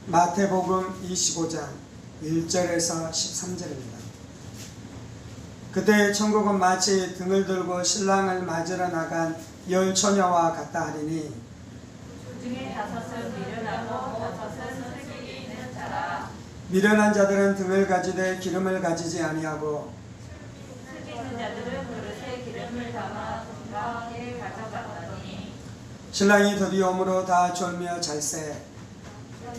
마태복음 25장 1절에서 13절입니다. 그때 천국은 마치 등을 들고 신랑을 맞으러 나간 열 처녀와 같다 하리니 그 중에 다섯은 미련하고 다섯은 슬기 있는 자라. 미련한 자들은 등을 가지되 기름을 가지지 아니하고 슬기 있는 자들은 그릇에 기름을 담아 건강하게 가져갔더니 신랑이 드디어 오므로 다 졸며 잘세.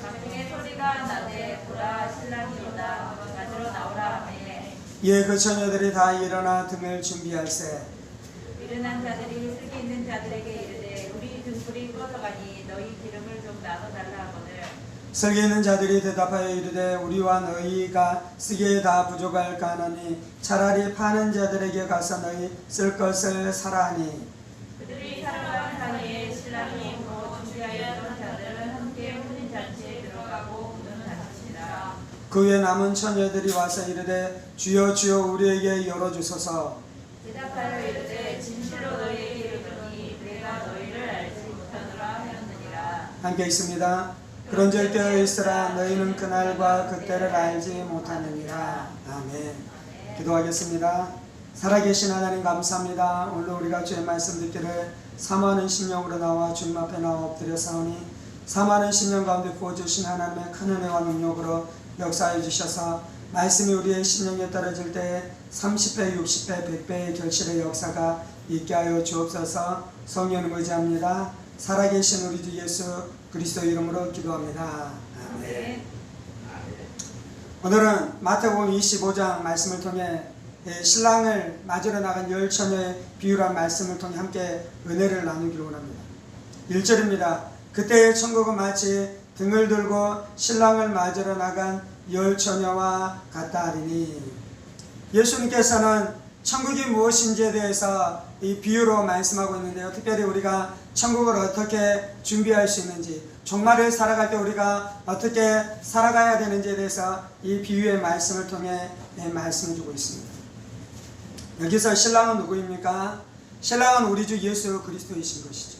강릉의 소리가 나되 보라 신랑이 오다 가지러 나오라 하매 이에 그 처녀들이 다 일어나 등을 준비할세. 미련한 자들이 슬기 있는 자들에게 이르되 우리 등불이 꺼져가니 너희 기름을 좀 나눠달라 하거늘 슬기 있는 자들이 대답하여 이르되 우리와 너희가 쓰기에 다 부족할까 하노니 차라리 파는 자들에게 가서 너희 쓸 것을 사라 하니 그들이 살아가는 사이에 신랑이 오고 준비하였던 자들은 함께 혼인잔치에 들어가고 문을 닫으시라. 그 후에 남은 처녀들이 와서 이르되 주여 주여 우리에게 열어주소서. 대답하여 이르되 진실로 너희에게 이르노니 내가 너희를 알지 못하노라 하였느니라. 함께 있습니다. 그런즉 깨어 있으라 너희는 그날과 그때를 알지 못하느니라. 아멘. 기도하겠습니다. 살아계신 하나님 감사합니다. 오늘 우리가 주의 말씀 듣기를 사모하는 심령으로 나와 주님 앞에 나와 엎드려 사오니 사모하는 심령 가운데 부어주신 하나님의 큰 은혜와 능력으로 역사해 주셔서 말씀이 우리의 심령에 떨어질 때 30배, 60배, 100배의 결실의 역사가 있게 하여 주옵소서. 성령을 의지합니다. 살아계신 우리 주 예수 그리스도 이름으로 기도합니다. 아멘. 오늘은 마태복음 25장 말씀을 통해 신랑을 맞으러 나간 열 처녀의 비유란 말씀을 통해 함께 은혜를 나누기로 원합니다. 1절입니다. 그때의 천국은 마치 등을 들고 신랑을 맞으러 나간 열 처녀와 같다 하리니 예수님께서는 천국이 무엇인지에 대해서 이 비유로 말씀하고 있는데요. 특별히 우리가 천국을 어떻게 준비할 수 있는지, 종말을 살아갈 때 우리가 어떻게 살아가야 되는지에 대해서 이 비유의 말씀을 통해 말씀을 주고 있습니다. 여기서 신랑은 누구입니까? 신랑은 우리 주 예수 그리스도이신 것이죠.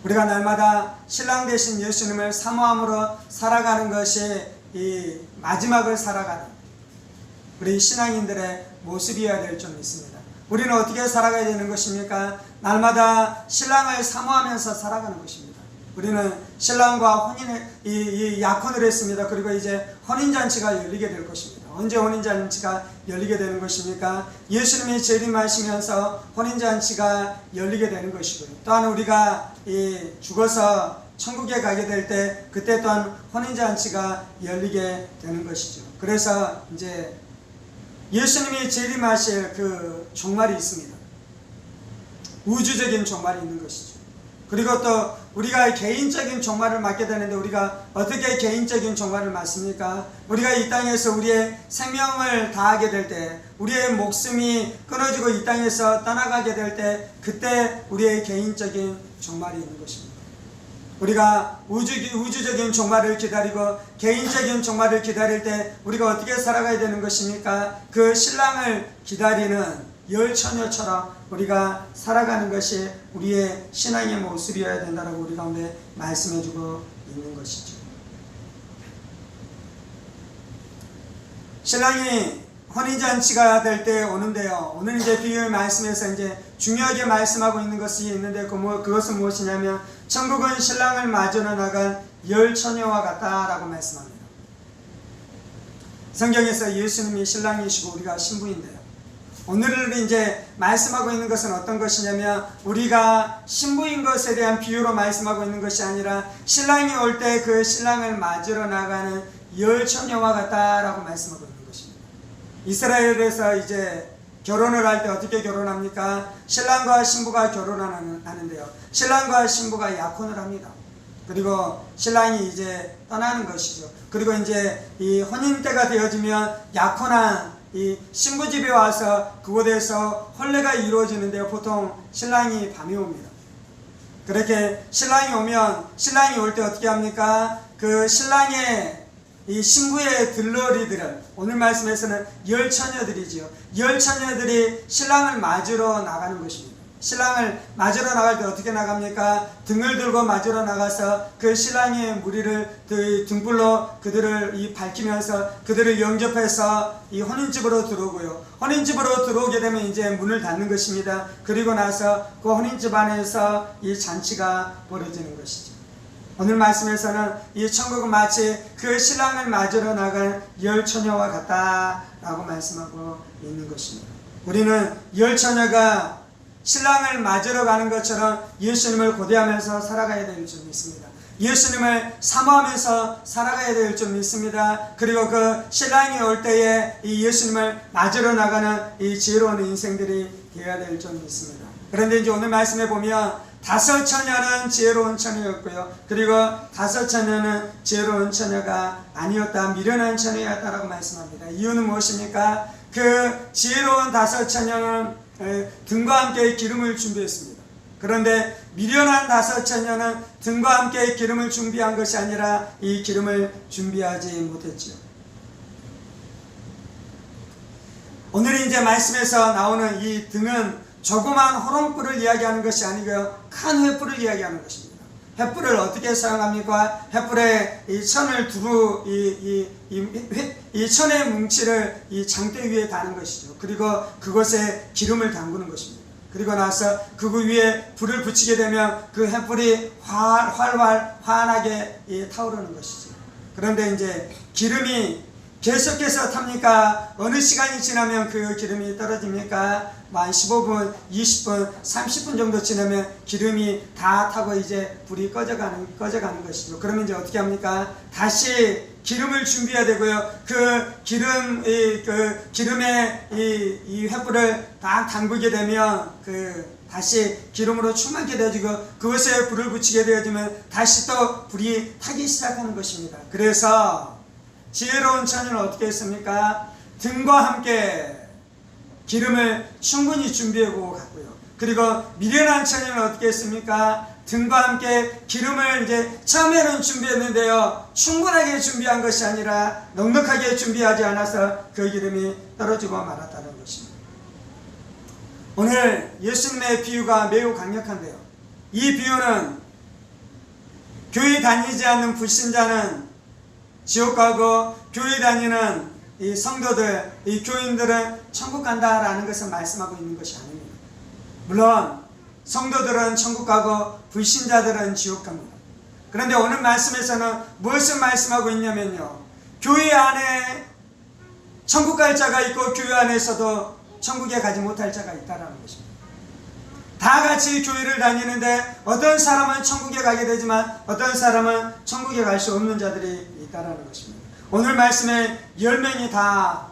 우리가 날마다 신랑 되신 예수님을 사모함으로 살아가는 것이 이 마지막을 살아가는 우리 신앙인들의 모습이어야 될 점이 있습니다. 우리는 어떻게 살아가야 되는 것입니까? 날마다 신랑을 사모하면서 살아가는 것입니다. 우리는 신랑과 혼인의 약혼을 했습니다. 그리고 이제 혼인잔치가 열리게 될 것입니다. 언제 혼인잔치가 열리게 되는 것입니까? 예수님이 재림하시면서 혼인잔치가 열리게 되는 것이고요. 또한 우리가 죽어서 천국에 가게 될 때 그때 또한 혼인잔치가 열리게 되는 것이죠. 그래서 이제 예수님이 재림하실 그 종말이 있습니다. 우주적인 종말이 있는 것이죠. 그리고 또 우리가 개인적인 종말을 맞게 되는데 우리가 어떻게 개인적인 종말을 맞습니까? 우리가 이 땅에서 우리의 생명을 다하게 될 때, 우리의 목숨이 끊어지고 이 땅에서 떠나가게 될 때 그때 우리의 개인적인 종말이 있는 것입니다. 우리가 우주적인 종말을 기다리고 개인적인 종말을 기다릴 때 우리가 어떻게 살아가야 되는 것입니까? 그 신랑을 기다리는 열 처녀처럼 우리가 살아가는 것이 우리의 신앙의 모습이어야 된다고 우리 가운데 말씀해주고 있는 것이죠. 신랑이 혼인잔치가 될 때 오는데요. 오늘 이제 비유의 말씀에서 이제 중요하게 말씀하고 있는 것이 있는데 그것은 무엇이냐면 천국은 신랑을 맞으러 나간 열 처녀와 같다라고 말씀합니다. 성경에서 예수님이 신랑이시고 우리가 신부인데요. 오늘 이제 말씀하고 있는 것은 어떤 것이냐면 우리가 신부인 것에 대한 비유로 말씀하고 있는 것이 아니라 신랑이 올 때 그 신랑을 맞으러 나가는 열 처녀와 같다라고 말씀하고 있는 것입니다. 이스라엘에서 이제 결혼을 할 때 어떻게 결혼합니까? 신랑과 신부가 결혼하는데요. 신랑과 신부가 약혼을 합니다. 그리고 신랑이 이제 떠나는 것이죠. 그리고 이제 이 혼인 때가 되어지면 약혼한 이 신부 집에 와서 그곳에서 혼례가 이루어지는데요. 보통 신랑이 밤에 옵니다. 그렇게 신랑이 오면 신랑이 올 때 어떻게 합니까? 그 신랑의 이 신부의 들러리들을 오늘 말씀에서는 열 처녀들이지요. 열 처녀들이 신랑을 맞으러 나가는 것입니다. 신랑을 맞으러 나갈 때 어떻게 나갑니까? 등을 들고 맞으러 나가서 그 신랑의 무리를 등불로 그들을 밝히면서 그들을 영접해서 이 혼인집으로 들어오고요. 혼인집으로 들어오게 되면 이제 문을 닫는 것입니다. 그리고 나서 그 혼인집 안에서 이 잔치가 벌어지는 것이죠. 오늘 말씀에서는 이 천국은 마치 그 신랑을 맞으러 나간 열 처녀와 같다라고 말씀하고 있는 것입니다. 우리는 열 처녀가 신랑을 맞으러 가는 것처럼 예수님을 고대하면서 살아가야 될 줄 믿습니다. 예수님을 사모하면서 살아가야 될 줄 믿습니다. 그리고 그 신랑이 올 때에 이 예수님을 맞으러 나가는 이 지혜로운 인생들이 되어야 될 줄 믿습니다. 그런데 이제 오늘 말씀에 보면 다섯 처녀는 지혜로운 처녀였고요. 그리고 다섯 처녀는 지혜로운 처녀가 아니었다. 미련한 처녀였다라고 말씀합니다. 이유는 무엇입니까? 그 지혜로운 다섯 처녀는 등과 함께 기름을 준비했습니다. 그런데 미련한 다섯 처녀는 등과 함께 기름을 준비한 것이 아니라 이 기름을 준비하지 못했지요. 오늘 이제 말씀에서 나오는 이 등은 조그만 호롱불을 이야기하는 것이 아니고요, 큰 횃불을 이야기하는 것입니다. 횃불을 어떻게 사용합니까? 횃불에 이 천을 두루 이 천의 뭉치를 이 장대 위에 다는 것이죠. 그리고 그것에 기름을 담그는 것입니다. 그리고 나서 그 위에 불을 붙이게 되면 그 횃불이 활활 환하게 타오르는 것이죠. 그런데 이제 기름이 계속해서 탑니까? 어느 시간이 지나면 그 기름이 떨어집니까? 한 15분, 20분, 30분 정도 지나면 기름이 다 타고 이제 불이 꺼져가는 것이죠. 그러면 이제 어떻게 합니까? 다시 기름을 준비해야 되고요. 그 기름에 이 횃불을 딱 담그게 되면 다시 기름으로 충만케 되어지고 그것에 불을 붙이게 되어지면 다시 또 불이 타기 시작하는 것입니다. 그래서 지혜로운 처녀는 어떻게 했습니까? 등과 함께 기름을 충분히 준비하고 갔고요. 그리고 미련한 처녀는 어떻게 했습니까? 등과 함께 기름을 이제 처음에는 준비했는데요, 충분하게 준비한 것이 아니라 넉넉하게 준비하지 않아서 그 기름이 떨어지고 말았다는 것입니다. 오늘 예수님의 비유가 매우 강력한데요, 이 비유는 교회 다니지 않는 불신자는 지옥 가고 교회 다니는 이 성도들, 이 교인들은 천국 간다라는 것을 말씀하고 있는 것이 아닙니다. 물론 성도들은 천국 가고 불신자들은 지옥 갑니다. 그런데 오늘 말씀에서는 무엇을 말씀하고 있냐면요, 교회 안에 천국 갈 자가 있고 교회 안에서도 천국에 가지 못할 자가 있다라는 것입니다. 다 같이 교회를 다니는데 어떤 사람은 천국에 가게 되지만 어떤 사람은 천국에 갈 수 없는 자들이 있다라는 것입니다. 오늘 말씀에 10명이 다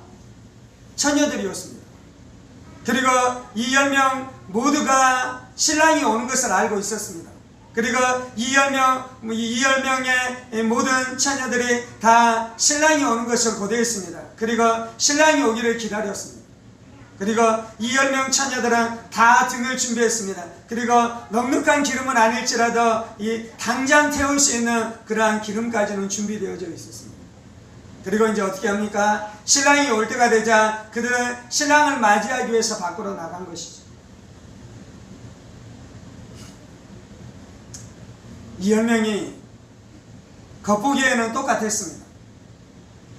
처녀들이었습니다. 그리고 이 10명 모두가 신랑이 오는 것을 알고 있었습니다. 그리고 이 10명의 모든 처녀들이 다 신랑이 오는 것을 고대했습니다. 그리고 신랑이 오기를 기다렸습니다. 그리고 이 10명 처녀들은 다 등을 준비했습니다. 그리고 넉넉한 기름은 아닐지라도 이 당장 태울 수 있는 그러한 기름까지는 준비되어져 있었습니다. 그리고 이제 어떻게 합니까? 신랑이 올 때가 되자 그들은 신랑을 맞이하기 위해서 밖으로 나간 것이죠. 이 10명이 겉보기에는 똑같았습니다.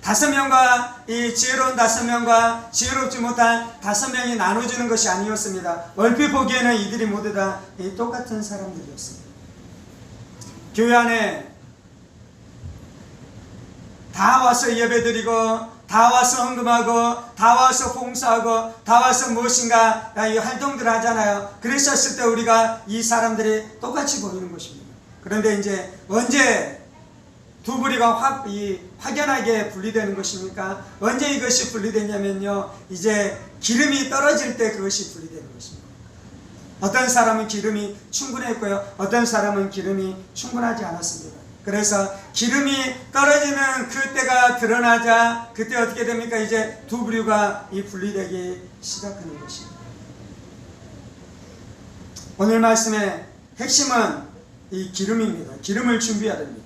5명과 이 지혜로운 5명과 지혜롭지 못한 5명이 나눠주는 것이 아니었습니다. 얼핏 보기에는 이들이 모두 다 똑같은 사람들이었습니다. 교회 안에 다 와서 예배드리고 다 와서 헌금하고 다 와서 봉사하고 다 와서 무엇인가 이 활동들을 하잖아요. 그랬었을 때 우리가 이 사람들이 똑같이 보이는 것입니다. 그런데 이제 언제 두 부리가 확연하게 분리되는 것입니까? 언제 이것이 분리되냐면요, 이제 기름이 떨어질 때 그것이 분리되는 것입니다. 어떤 사람은 기름이 충분했고요, 어떤 사람은 기름이 충분하지 않았습니다. 그래서 기름이 떨어지는 그때가 드러나자 그때 어떻게 됩니까? 이제 두 부류가 분리되기 시작하는 것입니다. 오늘 말씀의 핵심은 이 기름입니다. 기름을 준비해야 됩니다.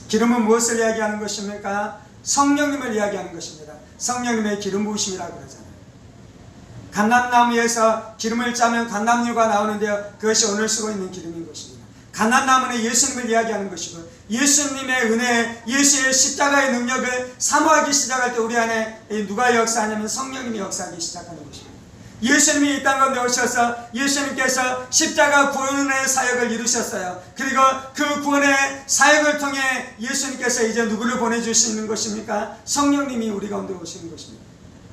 기름은 무엇을 이야기하는 것입니까? 성령님을 이야기하는 것입니다. 성령님의 기름 부으심이라고 그러잖아요. 감람나무에서 기름을 짜면 감람유가 나오는데요, 그것이 오늘 쓰고 있는 기름인 것입니다. 감람나무는 예수님을 이야기하는 것이고, 예수님의 은혜, 예수의 십자가의 능력을 사모하기 시작할 때 우리 안에 누가 역사하냐면 성령님이 역사하기 시작하는 것입니다. 예수님이 이 땅 가운데 오셔서 예수님께서 십자가 구원의 사역을 이루셨어요. 그리고 그 구원의 사역을 통해 예수님께서 이제 누구를 보내주시는 것입니까? 성령님이 우리 가운데 오시는 것입니다.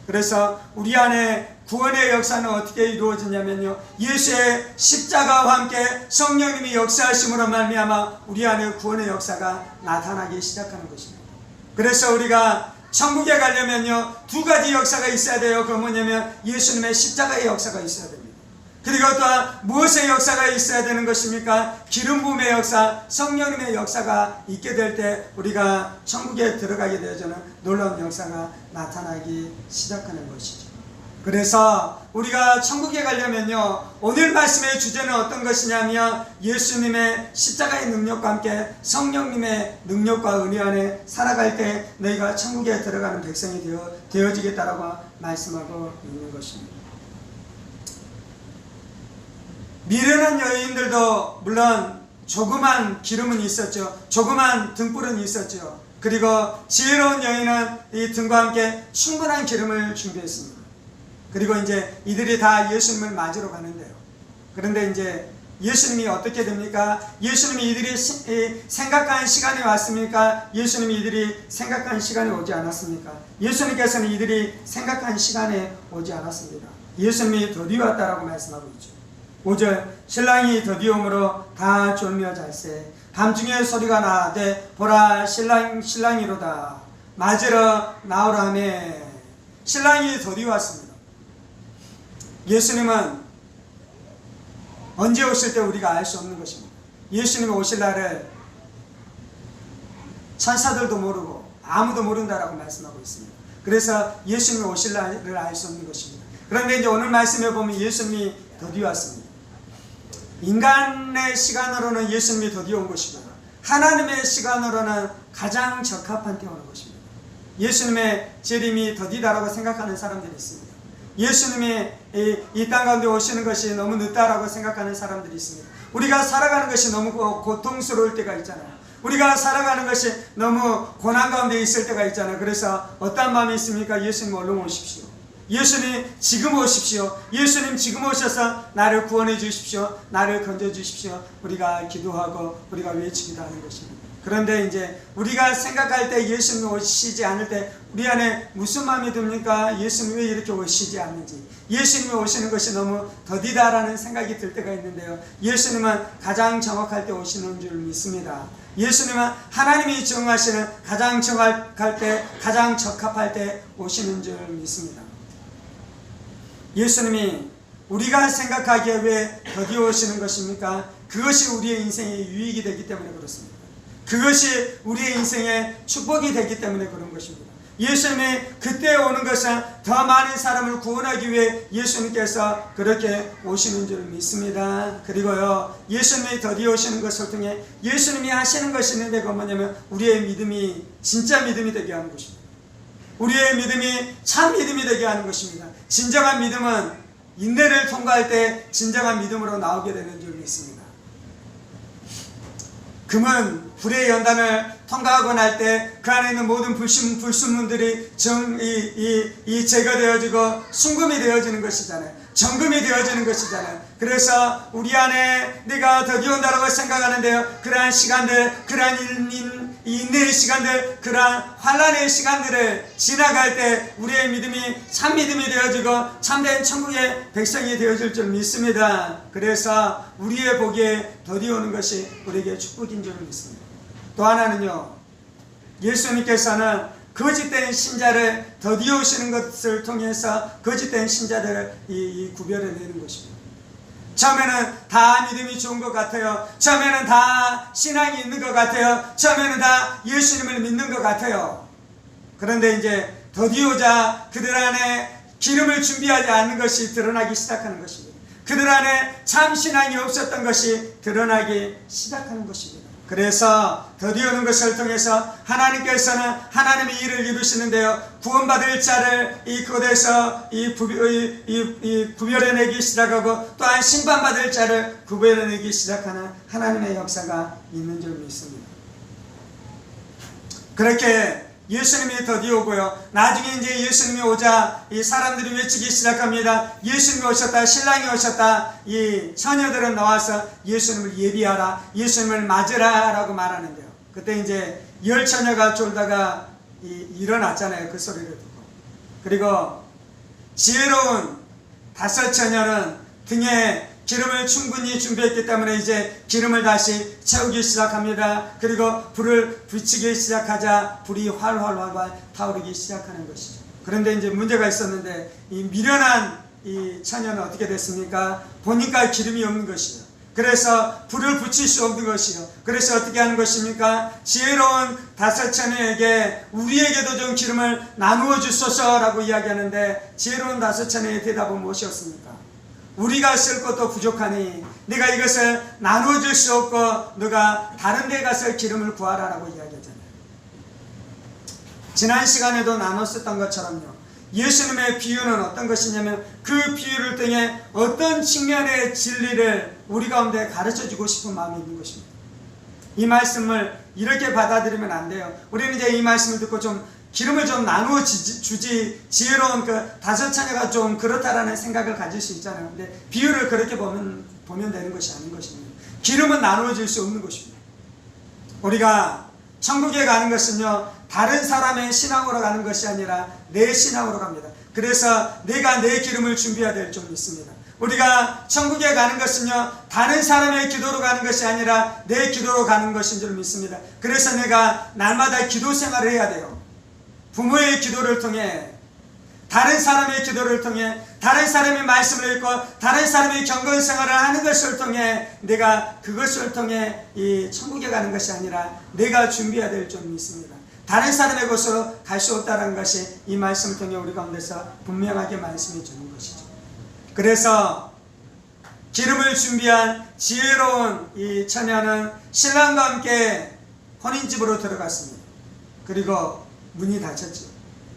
그래서 우리 안에 구원의 역사는 어떻게 이루어지냐면요, 예수의 십자가와 함께 성령님이 역사하심으로 말미암아 우리 안에 구원의 역사가 나타나기 시작하는 것입니다. 그래서 우리가 천국에 가려면요, 두 가지 역사가 있어야 돼요. 그건 뭐냐면 예수님의 십자가의 역사가 있어야 됩니다. 그리고 또한 무엇의 역사가 있어야 되는 것입니까? 기름 부음의 역사, 성령님의 역사가 있게 될 때 우리가 천국에 들어가게 되어지는 놀라운 역사가 나타나기 시작하는 것이죠. 그래서 우리가 천국에 가려면요, 오늘 말씀의 주제는 어떤 것이냐면 예수님의 십자가의 능력과 함께 성령님의 능력과 은혜 안에 살아갈 때 너희가 천국에 들어가는 백성이 되어지겠다라고 말씀하고 있는 것입니다. 미련한 여인들도 물론 조그만 기름은 있었죠. 조그만 등불은 있었죠. 그리고 지혜로운 여인은 이 등과 함께 충분한 기름을 준비했습니다. 그리고 이제 이들이 다 예수님을 맞으러 가는데요. 그런데 이제 예수님이 어떻게 됩니까? 예수님이 이들이 생각한 시간이 왔습니까? 예수님이 이들이 생각한 시간이 오지 않았습니까? 예수님께서는 이들이 생각한 시간에 오지 않았습니다. 예수님이 드디어 왔다라고 말씀하고 있죠. 5절, 신랑이 드디어 오므로 다 졸며 잘세 밤중에 소리가 나되 보라 신랑이로다 맞으러 나오라 하매 신랑이 드디어 왔습니다. 예수님은 언제 오실 때 우리가 알 수 없는 것입니다. 예수님이 오실 날을 천사들도 모르고 아무도 모른다라고 말씀하고 있습니다. 그래서 예수님이 오실 날을 알 수 없는 것입니다. 그런데 이제 오늘 말씀에 보면 예수님이 드디어 왔습니다. 인간의 시간으로는 예수님이 드디어 온 것이고 하나님의 시간으로는 가장 적합한 때 오는 것입니다. 예수님의 재림이 더디다라고 생각하는 사람들이 있습니다. 예수님이 이 땅 가운데 오시는 것이 너무 늦다라고 생각하는 사람들이 있습니다. 우리가 살아가는 것이 너무 고통스러울 때가 있잖아요. 우리가 살아가는 것이 너무 고난 가운데 있을 때가 있잖아요. 그래서 어떤 마음이 있습니까? 예수님 얼른 오십시오. 예수님 지금 오십시오. 예수님 지금 오셔서 나를 구원해 주십시오. 나를 건져 주십시오. 우리가 기도하고 우리가 외치기도 하는 것입니다. 그런데 이제 우리가 생각할 때 예수님이 오시지 않을 때 우리 안에 무슨 마음이 듭니까? 예수님이 왜 이렇게 오시지 않는지, 예수님이 오시는 것이 너무 더디다라는 생각이 들 때가 있는데요, 예수님은 가장 정확할 때 오시는 줄 믿습니다. 예수님은 하나님이 정하시는 가장 정확할 때, 가장 적합할 때 오시는 줄 믿습니다. 예수님이 우리가 생각하기에 왜 더디 오시는 것입니까? 그것이 우리의 인생의 유익이 되기 때문에 그렇습니다. 그것이 우리의 인생의 축복이 되기 때문에 그런 것입니다. 예수님이 그때 오는 것은 더 많은 사람을 구원하기 위해 예수님께서 그렇게 오시는 줄 믿습니다. 그리고요, 예수님이 더디 오시는 것을 통해 예수님이 하시는 것이 있는데 그건 뭐냐면 우리의 믿음이 진짜 믿음이 되게 하는 것입니다. 우리의 믿음이 참 믿음이 되게 하는 것입니다. 진정한 믿음은 인내를 통과할 때 진정한 믿음으로 나오게 되는 줄 믿습니다. 금은 불의 연단을 통과하고 날 때 그 안에 있는 모든 불순물들이 제거되어지고 순금이 되어지는 것이잖아요. 정금이 되어지는 것이잖아요. 그래서 우리 안에 내가 더디 온다라고 생각하는데요, 그러한 시간들, 그러한 인내의 시간들, 그러한 환난의 시간들을 지나갈 때 우리의 믿음이 참 믿음이 되어지고 참된 천국의 백성이 되어질 줄 믿습니다. 그래서 우리의 복에 더디 오는 것이 우리에게 축복인 줄 믿습니다. 또 하나는요, 예수님께서는 거짓된 신자를 더디 오시는 것을 통해서 거짓된 신자들을 구별해내는 것입니다. 처음에는 다 믿음이 좋은 것 같아요. 처음에는 다 신앙이 있는 것 같아요. 처음에는 다 예수님을 믿는 것 같아요. 그런데 이제 더디 오자 그들 안에 기름을 준비하지 않는 것이 드러나기 시작하는 것입니다. 그들 안에 참 신앙이 없었던 것이 드러나기 시작하는 것입니다. 그래서 더디오는 것을 통해서 하나님께서는 하나님의 일을 이루시는데요, 구원받을 자를 그곳에서 구별해내기 시작하고 또한 심판받을 자를 구별해내기 시작하는 하나님의 역사가 있는 줄 믿습니다. 그렇게 예수님이 더디오고요, 나중에 이제 예수님이 오자 이 사람들이 외치기 시작합니다. 예수님이 오셨다, 신랑이 오셨다. 이 처녀들은 나와서 예수님을 예비하라, 예수님을 맞으라 라고 말하는데요, 그때 이제 10처녀가 졸다가 일어났잖아요, 그 소리를 듣고. 그리고 지혜로운 5처녀는 등에 기름을 충분히 준비했기 때문에 이제 기름을 다시 채우기 시작합니다. 그리고 불을 붙이기 시작하자 불이 활활 타오르기 시작하는 것이죠. 그런데 이제 문제가 있었는데, 이 미련한 이 처녀는 어떻게 됐습니까? 보니까 기름이 없는 것이요, 그래서 불을 붙일 수 없는 것이요, 그래서 어떻게 하는 것입니까? 지혜로운 5처녀에게 우리에게도 좀 기름을 나누어 주소서 라고 이야기하는데, 지혜로운 5처녀의 대답은 무엇이었습니까? 우리가 쓸 것도 부족하니 네가 이것을 나누어 줄 수 없고 너가 다른 데 가서 기름을 구하라 라고 이야기하잖아요. 지난 시간에도 나눴었던 것처럼요, 예수님의 비유는 어떤 것이냐면 그 비유를 통해 어떤 측면의 진리를 우리 가운데 가르쳐주고 싶은 마음이 있는 것입니다. 이 말씀을 이렇게 받아들이면 안 돼요. 우리는 이제 이 말씀을 듣고 좀 기름을 좀 나누어 주지, 지혜로운 그 5처녀가 좀 그렇다라는 생각을 가질 수 있잖아요. 근데 비유를 그렇게 보면 되는 것이 아닌 것입니다. 기름은 나누어 줄 수 없는 것입니다. 우리가 천국에 가는 것은요, 다른 사람의 신앙으로 가는 것이 아니라 내 신앙으로 갑니다. 그래서 내가 내 기름을 준비해야 될 줄 믿습니다. 우리가 천국에 가는 것은요, 다른 사람의 기도로 가는 것이 아니라 내 기도로 가는 것인 줄 믿습니다. 그래서 내가 날마다 기도 생활을 해야 돼요. 부모의 기도를 통해, 다른 사람의 기도를 통해, 다른 사람의 말씀을 읽고 다른 사람의 경건 생활을 하는 것을 통해 내가 그것을 통해 이 천국에 가는 것이 아니라 내가 준비해야 될 줄 믿습니다. 다른 사람의 곳으로 갈 수 없다는 것이 이 말씀을 통해 우리 가운데서 분명하게 말씀해 주는 것이죠. 그래서 기름을 준비한 지혜로운 이 처녀는 신랑과 함께 혼인집으로 들어갔습니다. 그리고 문이 닫혔죠.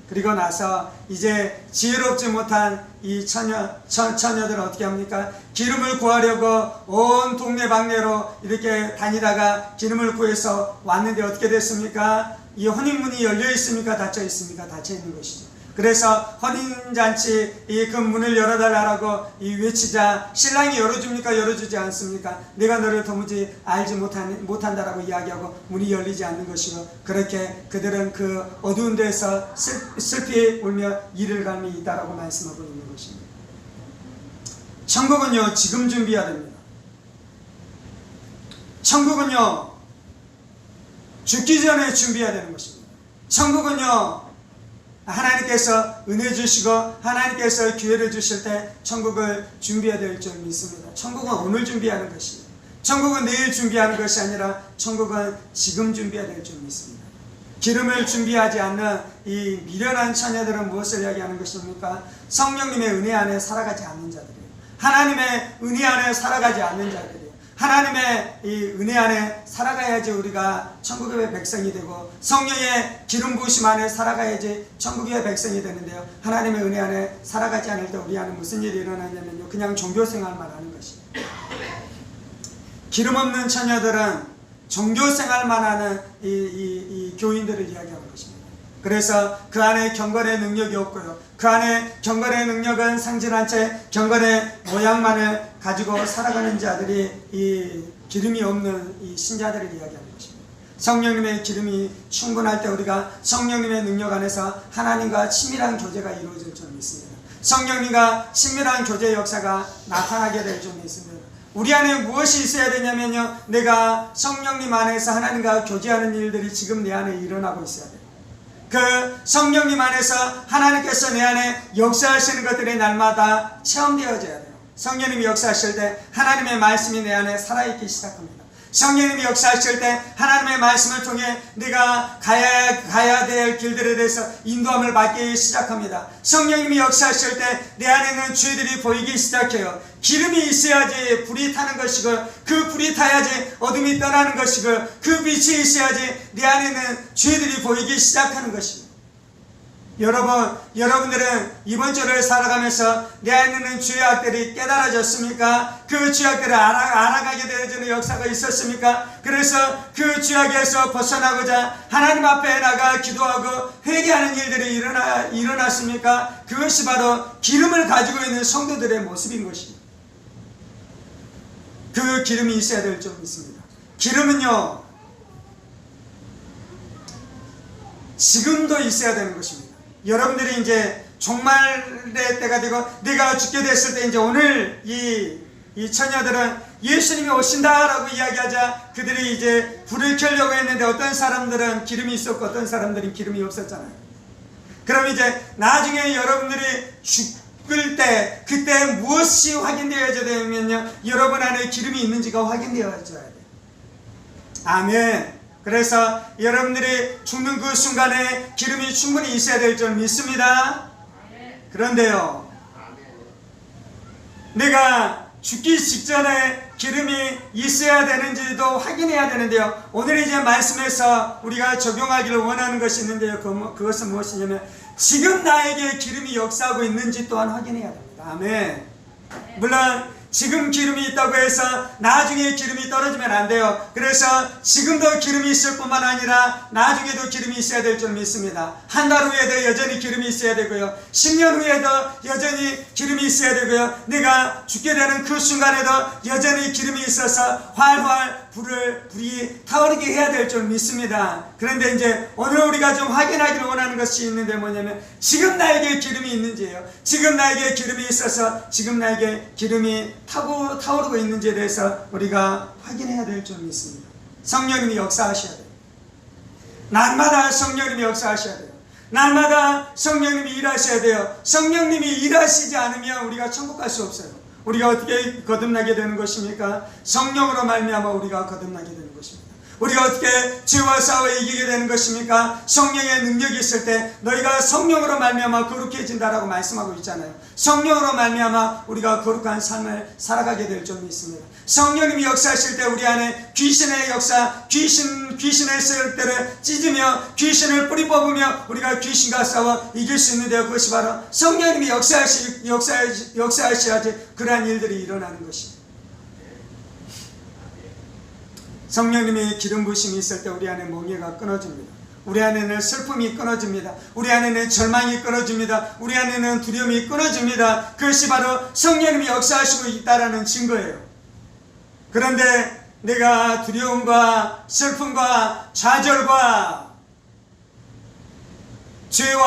그리고 나서 이제 지혜롭지 못한 이 처녀들은 어떻게 합니까? 기름을 구하려고 온 동네방네로 이렇게 다니다가 기름을 구해서 왔는데 어떻게 됐습니까? 이 혼인문이 열려 있습니까? 닫혀 있습니까? 닫혀 있는 것이죠. 그래서 혼인잔치 그 문을 열어달라고 외치자 신랑이 열어줍니까? 열어주지 않습니까? 내가 너를 도무지 알지 못한다라고 이야기하고 문이 열리지 않는 것이고, 그렇게 그들은 그 어두운 데서 슬피 울며 이를 갈미 있다라고 말씀하고 있는 것입니다. 천국은요, 지금 준비해야 됩니다. 천국은요, 죽기 전에 준비해야 되는 것입니다. 천국은요, 하나님께서 은혜 주시고 하나님께서 기회를 주실 때 천국을 준비해야 될 줄 믿습니다. 천국은 오늘 준비하는 것이에요. 천국은 내일 준비하는 것이 아니라 천국은 지금 준비해야 될 줄 믿습니다. 기름을 준비하지 않는 이 미련한 처녀들은 무엇을 이야기하는 것입니까? 성령님의 은혜 안에 살아가지 않는 자들이에요. 하나님의 은혜 안에 살아가지 않는 자들이에요. 하나님의 이 은혜 안에 살아가야지 우리가 천국의 백성이 되고, 성령의 기름 부으심 안에 살아가야지 천국의 백성이 되는데요, 하나님의 은혜 안에 살아가지 않을 때 우리 안에 무슨 일이 일어나냐면요, 그냥 종교생활만 하는 것이에요. 기름 없는 처녀들은 종교생활만 하는 이 교인들을 이야기하는 것입니다. 그래서 그 안에 경건의 능력이 없고요, 그 안에 경건의 능력은 상실한 채 경건의 모양만을 가지고 살아가는 자들이 이 기름이 없는 이 신자들을 이야기하는 것입니다. 성령님의 기름이 충분할 때 우리가 성령님의 능력 안에서 하나님과 친밀한 교제가 이루어질 줄 믿습니다. 성령님과 친밀한 교제 역사가 나타나게 될 줄 믿습니다. 우리 안에 무엇이 있어야 되냐면요, 내가 성령님 안에서 하나님과 교제하는 일들이 지금 내 안에 일어나고 있어야 돼요. 그 성령님 안에서 하나님께서 내 안에 역사하시는 것들이 날마다 체험되어져야 돼요. 성령님이 역사하실 때 하나님의 말씀이 내 안에 살아있기 시작합니다. 성령님이 역사하실 때 하나님의 말씀을 통해 내가 가야 될 길들에 대해서 인도함을 받기 시작합니다. 성령님이 역사하실 때 내 안에 있는 죄들이 보이기 시작해요. 기름이 있어야지 불이 타는 것이고, 그 불이 타야지 어둠이 떠나는 것이고, 그 빛이 있어야지 내 안에 있는 죄들이 보이기 시작하는 것이고. 여러분들은 이번 주를 살아가면서 내 안에 있는 죄악들이 깨달아졌습니까? 그 죄악들을 알아가게 되어지는 역사가 있었습니까? 그래서 그 죄악에서 벗어나고자 하나님 앞에 나가 기도하고 회개하는 일들이 일어났습니까? 그것이 바로 기름을 가지고 있는 성도들의 모습인 것입니다. 그 기름이 있어야 될 줄 믿습니다. 기름은요, 지금도 있어야 되는 것입니다. 여러분들이 이제 종말의 때가 되고 내가 죽게 됐을 때, 이제 오늘 이 처녀들은 예수님이 오신다라고 이야기하자 그들이 이제 불을 켜려고 했는데, 어떤 사람들은 기름이 있었고 어떤 사람들은 기름이 없었잖아요. 그럼 이제 나중에 여러분들이 죽을 때, 그때 무엇이 확인되어야 되냐면요, 여러분 안에 기름이 있는지가 확인되어야 돼요. 아멘. 그래서 여러분들이 죽는 그 순간에 기름이 충분히 있어야 될 줄 믿습니다. 그런데요, 내가 죽기 직전에 기름이 있어야 되는지도 확인해야 되는데요, 오늘 이제 말씀에서 우리가 적용하기를 원하는 것이 있는데요, 그것은 무엇이냐면 지금 나에게 기름이 역사하고 있는지 또한 확인해야 됩니다. 아멘. 물론 지금 기름이 있다고 해서 나중에 기름이 떨어지면 안 돼요. 그래서 지금도 기름이 있을 뿐만 아니라 나중에도 기름이 있어야 될 줄 믿습니다. 한 달 후에도 여전히 기름이 있어야 되고요, 10년 후에도 여전히 기름이 있어야 되고요, 내가 죽게 되는 그 순간에도 여전히 기름이 있어서 활활 불이 타오르게 해야 될 줄 믿습니다. 그런데 이제 오늘 우리가 좀 확인하기를 원하는 것이 있는데 뭐냐면, 지금 나에게 기름이 있는지예요. 지금 나에게 기름이 있어서 지금 나에게 기름이 타오르고 있는지에 대해서 우리가 확인해야 될 줄 믿습니다. 성령님이 역사하셔야 돼요. 날마다 성령님이 역사하셔야 돼요. 날마다 성령님이 일하셔야 돼요. 성령님이 일하시지 않으면 우리가 천국 갈 수 없어요. 우리가 어떻게 거듭나게 되는 것입니까? 성령으로 말미암아 우리가 거듭나게 되는 것입니다. 우리가 어떻게 죄와 싸워 이기게 되는 것입니까? 성령의 능력이 있을 때 너희가 성령으로 말미암아 거룩해진다라고 말씀하고 있잖아요. 성령으로 말미암아 우리가 거룩한 삶을 살아가게 될 줄 믿습니다. 성령님이 역사하실 때 우리 안에 귀신의 역사, 귀신의 세력들을 찢으며 귀신을 뿌리 뽑으며 우리가 귀신과 싸워 이길 수 있는데요, 그것이 바로 성령님이 역사하셔야지 그러한 일들이 일어나는 것입니다. 성령님의 기름 부심이 있을 때 우리 안에 멍에가 끊어집니다. 우리 안에는 슬픔이 끊어집니다. 우리 안에는 절망이 끊어집니다. 우리 안에는 두려움이 끊어집니다. 그것이 바로 성령님이 역사하시고 있다라는 증거예요. 그런데 내가 두려움과 슬픔과 좌절과 죄의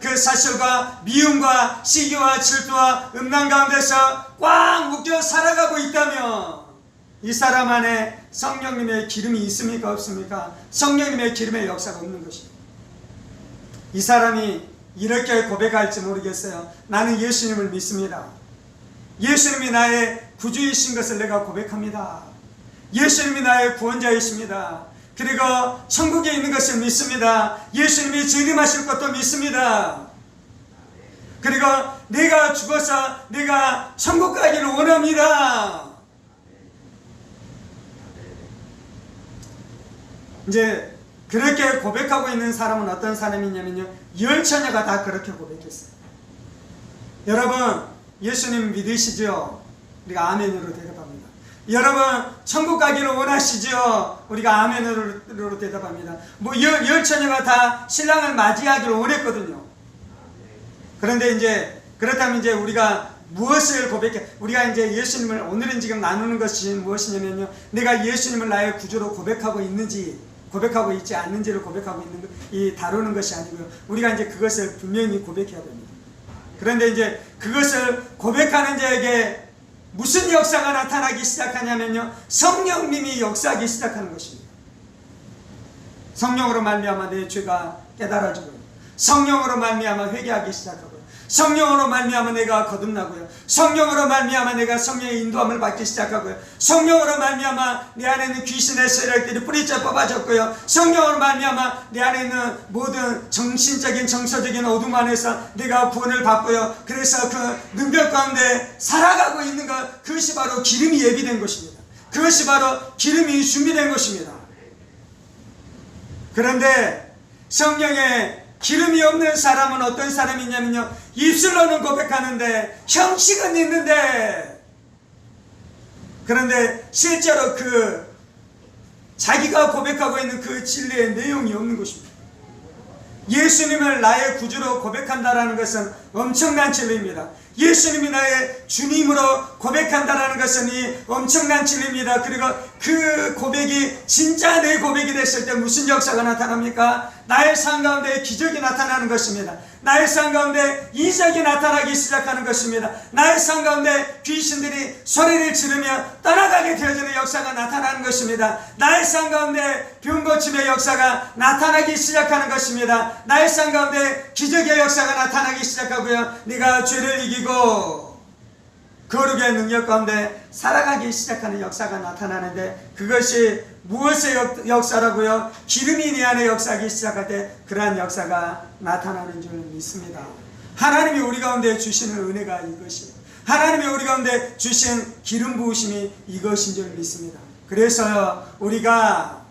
그 사실과 미움과 시기와 질투와 음란 가운데서 꽉 묶여 살아가고 있다면 이 사람 안에 성령님의 기름이 있습니까? 없습니까? 성령님의 기름의 역사가 없는 것입니다. 이 사람이 이렇게 고백할지 모르겠어요. 나는 예수님을 믿습니다. 예수님이 나의 구주이신 것을 내가 고백합니다. 예수님이 나의 구원자이십니다. 그리고 천국에 있는 것을 믿습니다. 예수님이 재림하실 것도 믿습니다. 그리고 내가 죽어서 내가 천국 가기를 원합니다. 이제 그렇게 고백하고 있는 사람은 어떤 사람이냐면요, 10처녀가 다 그렇게 고백했어요. 여러분, 예수님 믿으시죠? 우리가 아멘으로 대답합니다. 여러분, 천국 가기를 원하시죠? 우리가 아멘으로 대답합니다. 10처녀가 다 신랑을 맞이하기를 원했거든요. 그런데 이제 그렇다면 이제 우리가 무엇을 고백해? 우리가 이제 예수님을 오늘은 지금 나누는 것이 무엇이냐면요, 내가 예수님을 나의 구주로 고백하고 있는지 고백하고 있지 않는지를 고백하고 있는 다루는 것이 아니고요, 우리가 이제 그것을 분명히 고백해야 됩니다. 그런데 이제 그것을 고백하는 자에게 무슨 역사가 나타나기 시작하냐면요, 성령님이 역사하기 시작하는 것입니다. 성령으로 말미암아 내 죄가 깨달아지고, 성령으로 말미암아 회개하기 시작하고, 성령으로 말미암아 내가 거듭나고요. 성령으로 말미암아 내가 성령의 인도함을 받기 시작하고요. 성령으로 말미암아 내 안에 있는 귀신의 세력들이 뿌리째 뽑아졌고요. 성령으로 말미암아 내 안에 있는 모든 정신적인 정서적인 어둠 안에서 내가 구원을 받고요. 그래서 그 능력 가운데 살아가고 있는 것, 그것이 바로 기름이 예비된 것입니다. 그것이 바로 기름이 준비된 것입니다. 그런데 성령의 기름이 없는 사람은 어떤 사람이냐면요, 입술로는 고백하는데 형식은 있는데, 그런데 실제로 그 자기가 고백하고 있는 그 진리의 내용이 없는 것입니다. 예수님을 나의 구주로 고백한다라는 것은 엄청난 진리입니다. 예수님이 나의 주님으로 고백한다라는 것은 이 엄청난 진리입니다. 그리고 그 고백이 진짜 내 고백이 됐을 때 무슨 역사가 나타납니까? 나의 삶 가운데 기적이 나타나는 것입니다. 나의 삶 가운데 이적이 나타나기 시작하는 것입니다. 나의 삶 가운데 귀신들이 소리를 지르며 떠나가게 되어지는 역사가 나타나는 것입니다. 나의 삶 가운데 병 고침의 역사가 나타나기 시작하는 것입니다. 나의 삶 가운데 기적의 역사가 나타나기 시작하고요. 네가 죄를 이기고 거룩의 능력 가운데 살아가기 시작하는 역사가 나타나는데, 그것이 무엇의 역사라고요? 기름이 내 안에 역사하기 시작할 때 그러한 역사가 나타나는 줄 믿습니다. 하나님이 우리 가운데 주시는 은혜가 이것이에요. 하나님이 우리 가운데 주신 기름 부으심이 이것인 줄 믿습니다. 그래서요, 우리가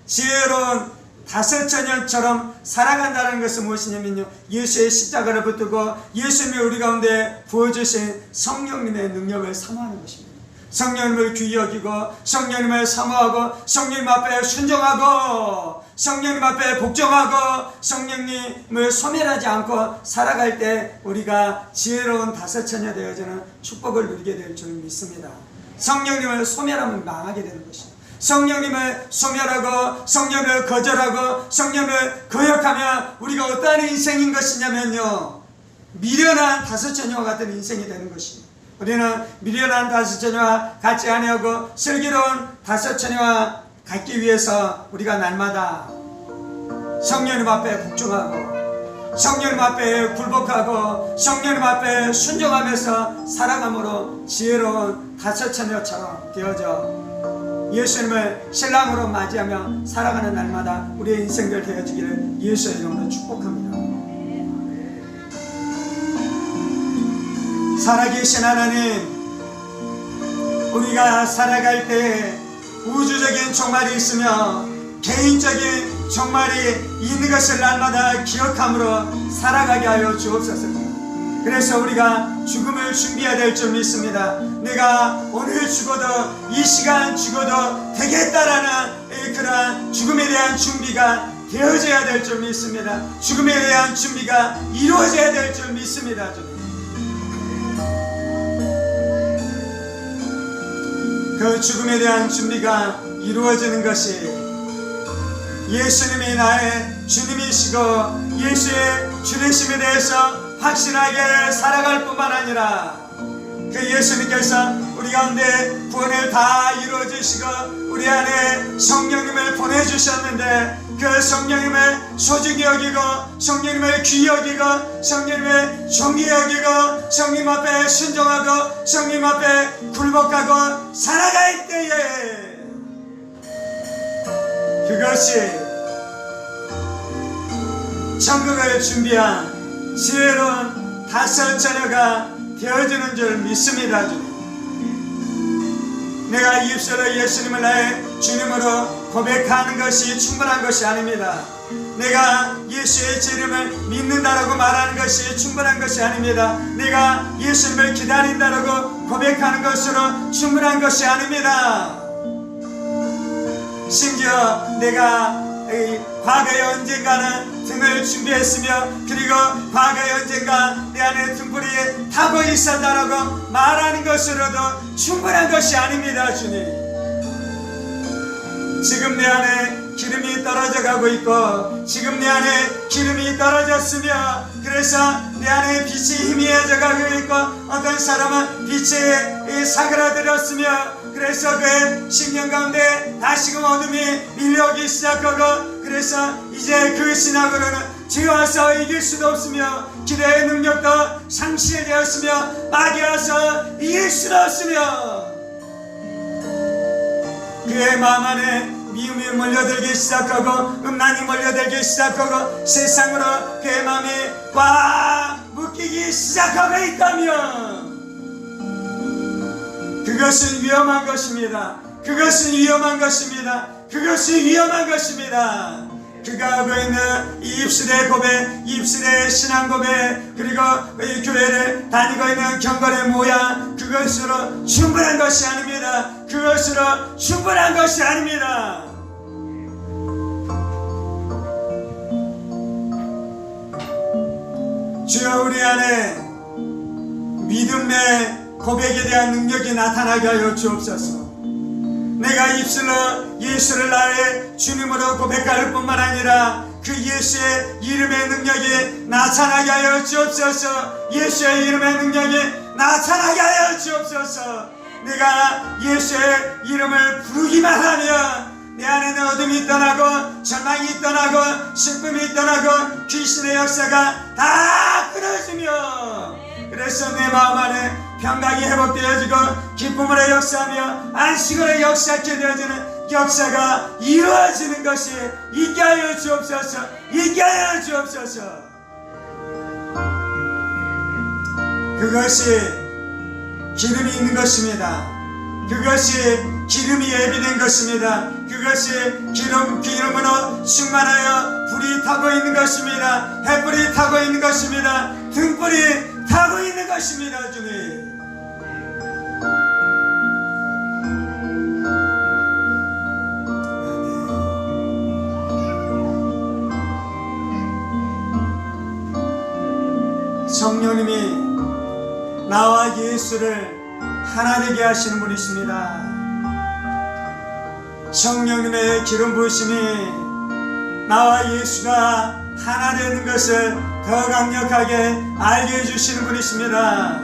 지혜로운 다섯 처녀처럼 살아간다는 것은 무엇이냐면요, 예수의 십자가를 붙들고 예수님이 우리 가운데 부어주신 성령님의 능력을 사모하는 것입니다. 성령님을 귀히 여기고 성령님을 사모하고 성령님 앞에 순종하고 성령님 앞에 복종하고 성령님을 소멸하지 않고 살아갈 때 우리가 지혜로운 다섯 처녀 되어지는 축복을 누리게 될 줄 믿습니다. 성령님을 소멸하면 망하게 되는 것입니다. 성령님을 소멸하고 성령을 거절하고 성령을 거역하면 우리가 어떠한 인생인 것이냐면요, 미련한 다섯 처녀와 같은 인생이 되는 것입니다. 우리는 미련한 다섯 처녀와 같지 아니하고 슬기로운 다섯 처녀와 같기 위해서 우리가 날마다 성령님 앞에 복종하고 성령님 앞에 굴복하고 성령님 앞에 순종하면서 살아감으로 지혜로운 다섯 처녀처럼 되어져 예수님을 신랑으로 맞이하며 살아가는 날마다 우리의 인생들 되어지기를 예수의 이름으로 축복합니다. 살아계신 하나님, 우리가 살아갈 때 우주적인 종말이 있으며 개인적인 종말이 있는 것을 날마다 기억함으로 살아가게 하여 주옵소서. 그래서 우리가 죽음을 준비해야 될 줄 믿습니다. 내가 오늘 죽어도 이 시간 죽어도 되겠다라는 그러한 죽음에 대한 준비가 되어져야 될 줄 믿습니다. 죽음에 대한 준비가 이루어져야 될 줄 믿습니다. 그 죽음에 대한 준비가 이루어지는 것이 예수님이 나의 주님이시고 예수의 주님심에 대해서 확실하게 살아갈 뿐만 아니라 그 예수님께서 우리 가운데 구원을 다 이루어주시고 우리 안에 성령님을 보내주셨는데 그 성령님을 소중히 여기고 성령님을 귀히 여기고 성령님을 존귀히 여기고 성령 앞에 순종하고 성령 앞에 굴복하고 살아갈 때에 그것이 천국을 준비한 지혜로운 다섯 처녀가 되어지는 줄 믿습니다. 내가 입술로 예수님을 나의 주님으로 고백하는 것이 충분한 것이 아닙니다. 내가 예수의 이름을 믿는다라고 말하는 것이 충분한 것이 아닙니다. 내가 예수님을 기다린다라고 고백하는 것으로 충분한 것이 아닙니다. 심지어 내가 과거에 언젠가는 등을 준비했으며 그리고 과거에 언젠가 내 안에 등불이 타고 있었다라고 말하는 것으로도 충분한 것이 아닙니다. 주님, 지금 내 안에 기름이 떨어져 가고 있고 지금 내 안에 기름이 떨어졌으며 그래서 내 안에 빛이 희미해져 가고 있고 어떤 사람은 빛에 사그라들었으며 그래서 그의 심령 가운데 다시금 어둠이 밀려오기 시작하고 그래서 이제 그 신앙으로는 죄와서 이길 수도 없으며 기도의 능력도 상실되었으며 마귀와서 이길 수도 없으며 그의 마음 안에 미움이 몰려들기 시작하고 음란이 몰려들기 시작하고 세상으로 그의 마음이 꽉 묶이기 시작하고 있다면 그것은 위험한 것입니다. 그것은 위험한 것입니다. 그것은 위험한 것입니다. 그가 하고 있는 이 입술의 고백, 입술의 신앙 고백, 그리고 이 교회를 다니고 있는 경건의 모양, 그것으로 충분한 것이 아닙니다. 그것으로 충분한 것이 아닙니다. 주여, 우리 안에 믿음의 고백에 대한 능력이 나타나게 하여 주옵소서. 내가 입술로 예수를 나의 주님으로 고백할 뿐만 아니라 그 예수의 이름의 능력이 나타나게 하여 주옵소서. 예수의 이름의 능력이 나타나게 하여 주옵소서. 내가 예수의 이름을 부르기만 하면 내 안에는 어둠이 떠나고 절망이 떠나고 슬픔이 떠나고 귀신의 역사가 다 끊어지며, 그래서 내 마음 안에 평강이 회복되어지고 기쁨으로 역사하며 안식으로 역사하게 되어지는 역사가 이루어지는 것이 있게 하여 주옵소서. 있게 하여 주옵소서. 그것이 기름이 있는 것입니다. 그것이 기름이 예비된 것입니다. 그것이 기름으로 충만하여 불이 타고 있는 것입니다. 햇불이 타고 있는 것입니다. 등불이 타고 있는 것입니다. 주님, 성령님이 나와 예수를 하나 되게 하시는 분이십니다. 성령님의 기름 부으심이 나와 예수가 하나 되는 것을 더 강력하게 알게 해주시는 분이십니다.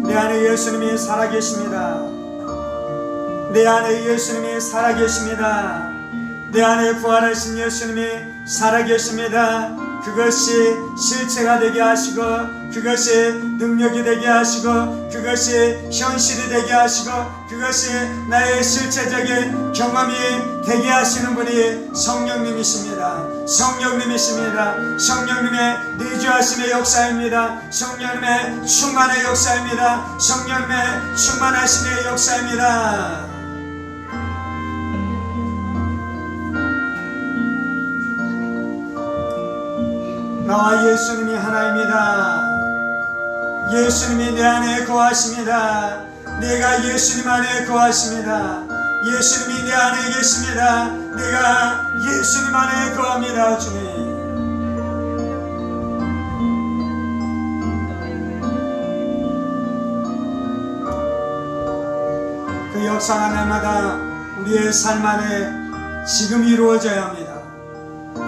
내 안에 예수님이 살아계십니다. 내 안에 예수님이 살아계십니다. 내 안에 부활하신 예수님이 살아계십니다. 그것이 실체가 되게 하시고, 그것이 능력이 되게 하시고, 그것이 현실이 되게 하시고, 그것이 나의 실체적인 경험이 되게 하시는 분이 성령님이십니다. 성령님이십니다. 성령님의 내주하심의 역사입니다. 성령님의 충만의 역사입니다. 성령님의 충만하심의 역사입니다. 나와 예수님이 하나입니다. 예수님이 내 안에 거하십니다. 내가 예수님 안에 거하십니다. 예수님이 내 안에 계십니다. 내가 예수님 안에 거합니다. 주님, 그 역사가 날마다 우리의 삶 안에 지금 이루어져야 합니다.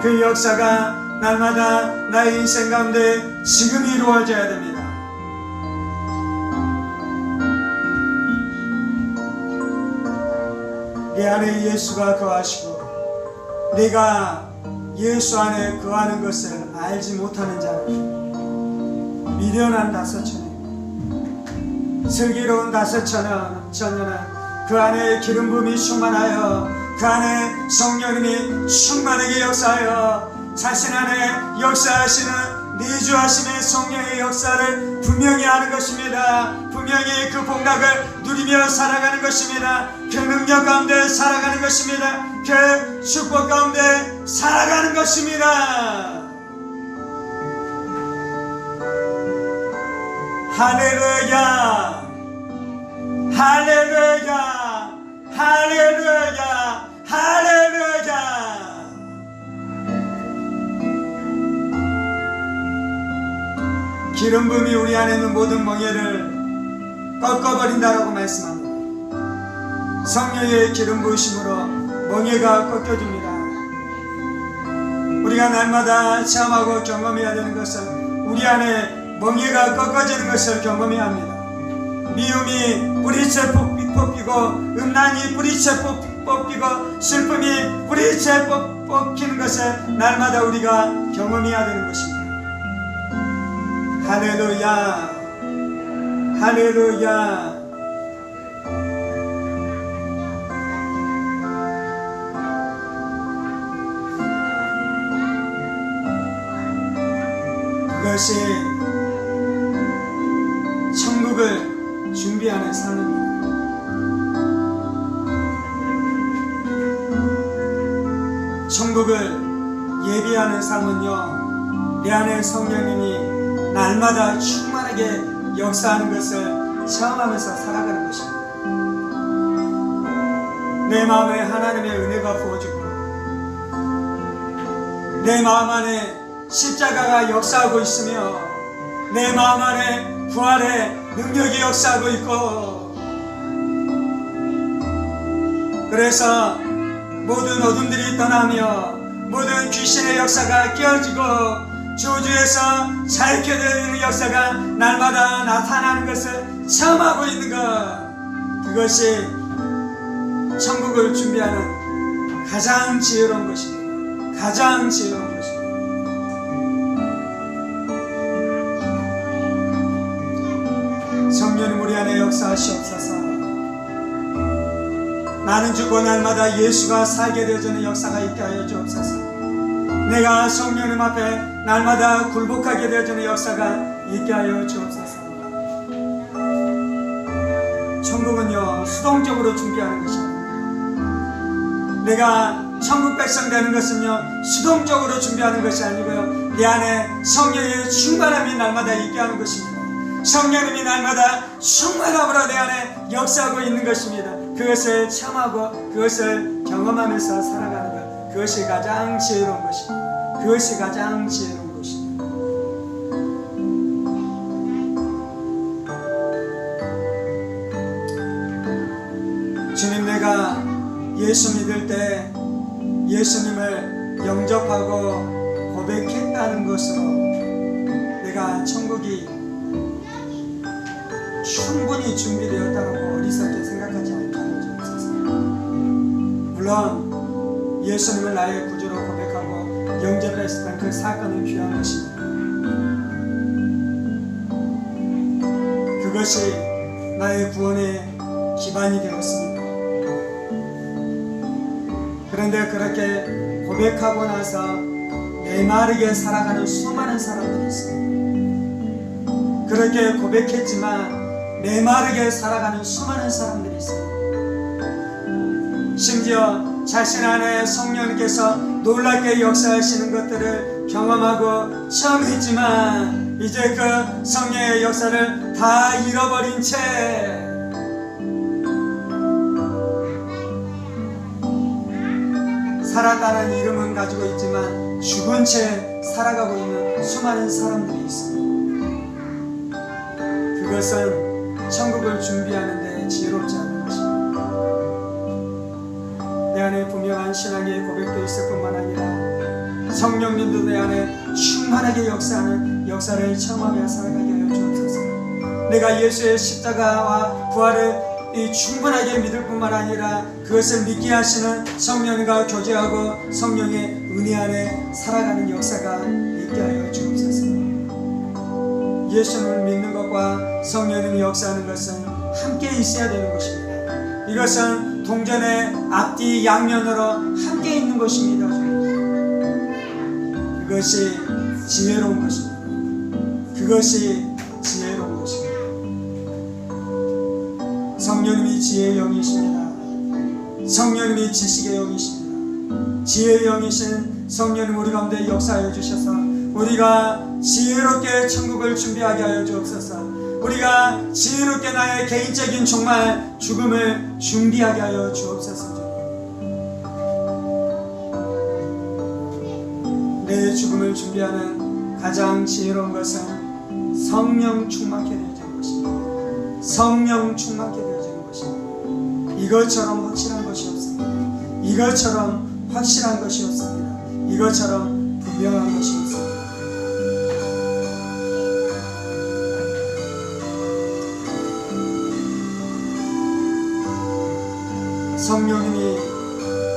그 역사가 날마다 나의 인생 가운데 지금 이루어져야 됩니다. 내 안에 예수가 거하시고 내가 예수 안에 거하는 것을 알지 못하는 자는 미련한 다섯천이, 슬기로운 다섯천은 그 안에 기름 부음이 충만하여 그 안에 성령님이 충만하게 역사하여 자신 안에 역사하시는 내주하심의 성령의 역사를 분명히 하는 것입니다. 분명히 그 복락을 누리며 살아가는 것입니다. 그 능력 가운데 살아가는 것입니다. 그 축복 가운데 살아가는 것입니다. 할렐루야, 할렐루야, 할렐루야, 할렐루야. 기름 부음이 우리 안에 있는 모든 멍에를 꺾어버린다라고 말씀합니다. 성령의 기름 부으심으로 멍에가 꺾여집니다. 우리가 날마다 체험하고 경험해야 되는 것은 우리 안에 멍에가 꺾어지는 것을 경험해야 합니다. 미움이 뿌리채 뽑히고, 음란이 뿌리채 뽑히고, 슬픔이 뿌리채 뽑히는 것을 날마다 우리가 경험해야 되는 것입니다. 할렐루야, 할렐루야. 그것이 천국을 준비하는 삶입니다. 천국을 예비하는 삶은요, 내 안에 성령님이 날마다 충만하게 역사하는 것을 체험하면서 살아가는 것입니다. 내 마음에 하나님의 은혜가 부어지고 내 마음 안에 십자가가 역사하고 있으며 내 마음 안에 부활의 능력이 역사하고 있고, 그래서 모든 어둠들이 떠나며 모든 귀신의 역사가 깨어지고 저주에서 자유케 되는 역사가 날마다 나타나는 것을 체험하고 있는 것, 그것이 천국을 준비하는 가장 지혜로운 것입니다. 가장 지혜로운 것입니다. 성령님 우리 안에 역사하시옵소서. 나는 죽고 날마다 예수가 살게 되어지는 역사가 있게 하여 주옵소서. 내가 성령님 앞에 날마다 굴복하게 되어지는 역사가 있게 하여 주옵소서. 천국은요, 수동적으로 준비하는 것입니다. 내가 천국 백성 되는 것은요, 수동적으로 준비하는 것이 아니고요, 내 안에 성령의 충만함이 날마다 있게 하는 것입니다. 성령님이 날마다 충만함으로 내 안에 역사하고 있는 것입니다. 그것을 체험하고 그것을 경험하면서 살아가는 것, 그것이 가장 지혜로운 것입니다. 그것이 가장 지혜로운 것입니다. 주님, 내가 예수 믿을 때 예수님을 영접하고 고백했다는 것으로 내가 천국이 충분히 준비되었다고 어리석게 생각하지 않게 하여 주옵소서. 물론 예수님을 나의 구주로 고백하고 영접했을 때 그 사건은 귀한 것입니다. 그것이 나의 구원의 기반이 되었습니다. 그런데 그렇게 고백하고 나서 메마르게 살아가는 수많은 사람들이 있습니다. 그렇게 고백했지만 메마르게 살아가는 수많은 사람들이 있습니다. 심지어 자신 안에 성령님께서 놀랍게 역사하시는 것들을 경험하고 체험했지만 이제 그 성령의 역사를 다 잃어버린 채 살았다는 이름은 가지고 있지만 죽은 채 살아가고 있는 수많은 사람들이 있습니다. 그것은 천국을 준비하는 데 지혜롭지 않은 것입니다. 내 안에 분명한 신앙의 고백도 있을 뿐만 아니라 성령님도 내 안에 충만하게 역사하는 역사를 체험하며 살아가게 하여 주옵소서. 내가 예수의 십자가와 부활을 충분하게 믿을 뿐만 아니라 그것을 믿게 하시는 성령과 교제하고 성령의 은혜 안에 살아가는 역사가 있게 하여 주옵소서. 예수님을 믿는 것과 성령님이 역사하는 것은 함께 있어야 되는 것입니다. 이것은 동전의 앞뒤 양면으로 함께 있는 것입니다. 그것이 지혜로운 것입니다. 그것이 지혜로운 것입니다. 성령님이 지혜의 영이십니다. 성령님이 지식의 영이십니다. 지혜의 영이신 성령님 우리 가운데 역사하여 주셔서 우리가 지혜롭게 천국을 준비하게 하여 주옵소서. 우리가 지혜롭게 나의 개인적인 정말 죽음을 준비하게 하여 주옵소서. 내 죽음을 준비하는 가장 지혜로운 것은 성령 충만케 되어지는 것입니다. 성령 충만케 되어지는 것입니다. 이것처럼 확실한 것이 없습니다. 이것처럼 확실한 것이 없습니다. 이것처럼 분명한 것이 없습니다. 성령님이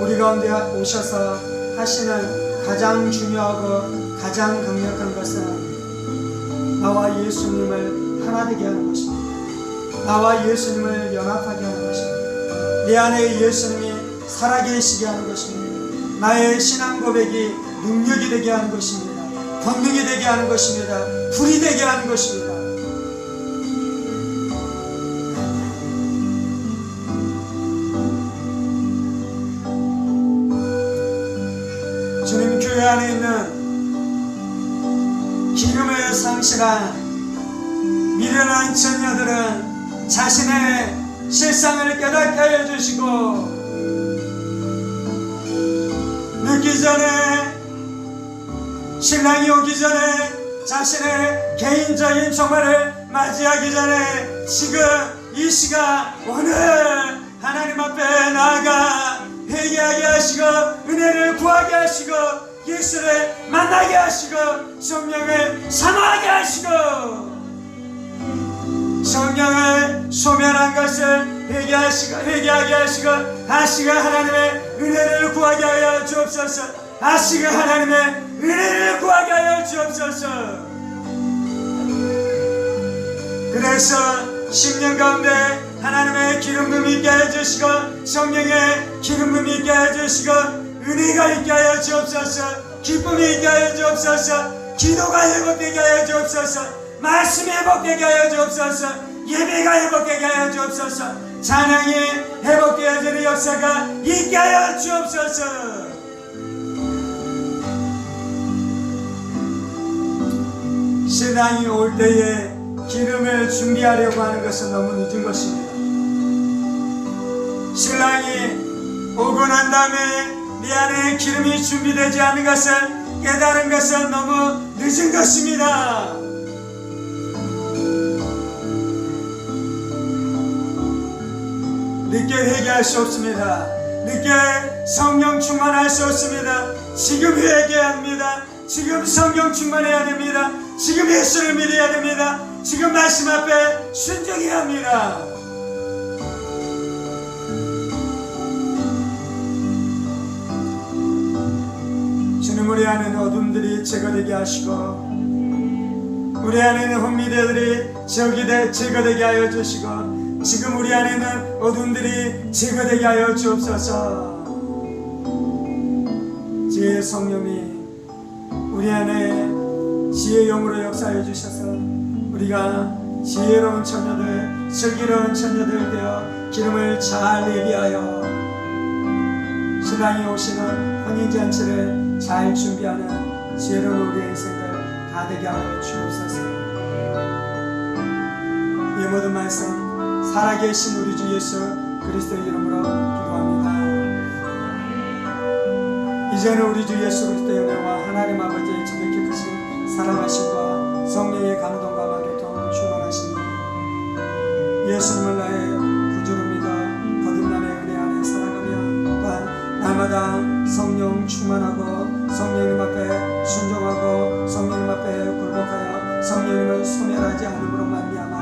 우리 가운데 오셔서 하시는 가장 중요하고 가장 강력한 것은 나와 예수님을 하나 되게 하는 것입니다. 나와 예수님을 연합하게 하는 것입니다. 내 안에 예수님이 살아계시게 하는 것입니다. 나의 신앙 고백이 능력이 되게 하는 것입니다. 권능이 되게 하는 것입니다. 불이 되게 하는 것입니다. 주님 교회 안에 있는 기름을 상실한 미련한 처녀들은 자신의 실상을 깨닫게 하여 주시고, 늦기 전에, 신랑이 오기 전에, 자신의 개인적인 종말을 맞이하기 전에 지금 이 시간 오늘 하나님 앞에 나아가 회개하게 하시고 은혜를 구하게 하시고 예수를 만나게 하시고 성령을 사모하게 하시고 성령을 소멸한 것을 회개하게 하시고 다시가 하나님의 은혜를 구하게 하여 주옵소서. 다시가 하나님의 은혜를 구하게 하여 주옵소서. 그래서 10년 가운데 하나님의 기름 부음이 있게 하여 주시고 성령의 기름 부음이 있게 하여 주시고 은혜가 있게 하여 주옵소서. 기쁨이 있게 하여 주옵소서. 기도가 회복되게 하여 주옵소서. 말씀이 회복되게 하여 주옵소서. 예배가 회복되게 하여 주옵소서. 찬양이 회복되어지는 역사가 있게 하여 주옵소서. 신랑이 올 때에 기름을 준비하려고 하는 것은 너무 늦은 것입니다. 신랑이 오고 난 다음에 내 안에 기름이 준비되지 않은 것을 깨달은 것은 너무 늦은 것입니다. 늦게 회개할 수 없습니다. 늦게 성령 충만할 수 없습니다. 지금 회개해야 합니다. 지금 성령 충만해야 됩니다. 지금 예수를 믿어야 됩니다. 지금 말씀 앞에 순종해야 합니다. 주님, 우리 안에는 어둠들이 제거되게 하시고 우리 안에는 혼미들이 제거되게 하여 주시고 지금 우리 안에는 어둠들이 제거되게 하여 주옵소서. 지혜의 성령이 우리 안에 지혜의 영으로 역사해 주셔서 우리가 지혜로운 처녀들, 슬기로운 처녀들 되어 기름을 잘 예비하여 신랑이 오시는 혼인잔치를 잘 준비하는 지혜로운 우리의 인생들 다 되게 하여 주옵소서. 이 모든 말씀 살아계신 우리 주 예수 그리스도의 이름으로 기도합니다. 이제는 우리 주 예수 그리스도의 은혜와 하나님 아버지의 지극히 크신 사랑하심과 성령의 감동과 교통 충만하시니 예수님을 나의 구주로 믿어 거듭남의 은혜 안에 살아가며 또한 날마다 성령 충만하고 성령님 앞에 순종하고 성령님 앞에 굴복하여 성령님을 소멸하지 않음으로 말미암아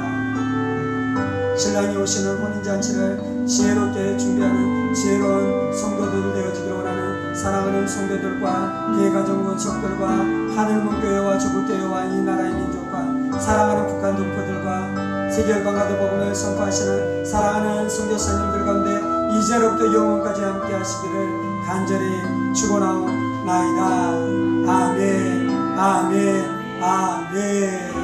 신랑이 오시는 혼인잔치를 지혜롭게 준비하는 지혜로운 성도들 되어지기를 원하는 사랑하는 성도들과 대가정 원석들과 하늘문교회와 조국교회와 이 나라의 민족과 사랑하는 북한 동포들과 세계열방가도 복음을 선포하시는 사랑하는 선교사님들 가운데 이제로부터 영원까지 함께 하시기를 간절히 축원하옵나이다. 아멘, 아멘, 아멘.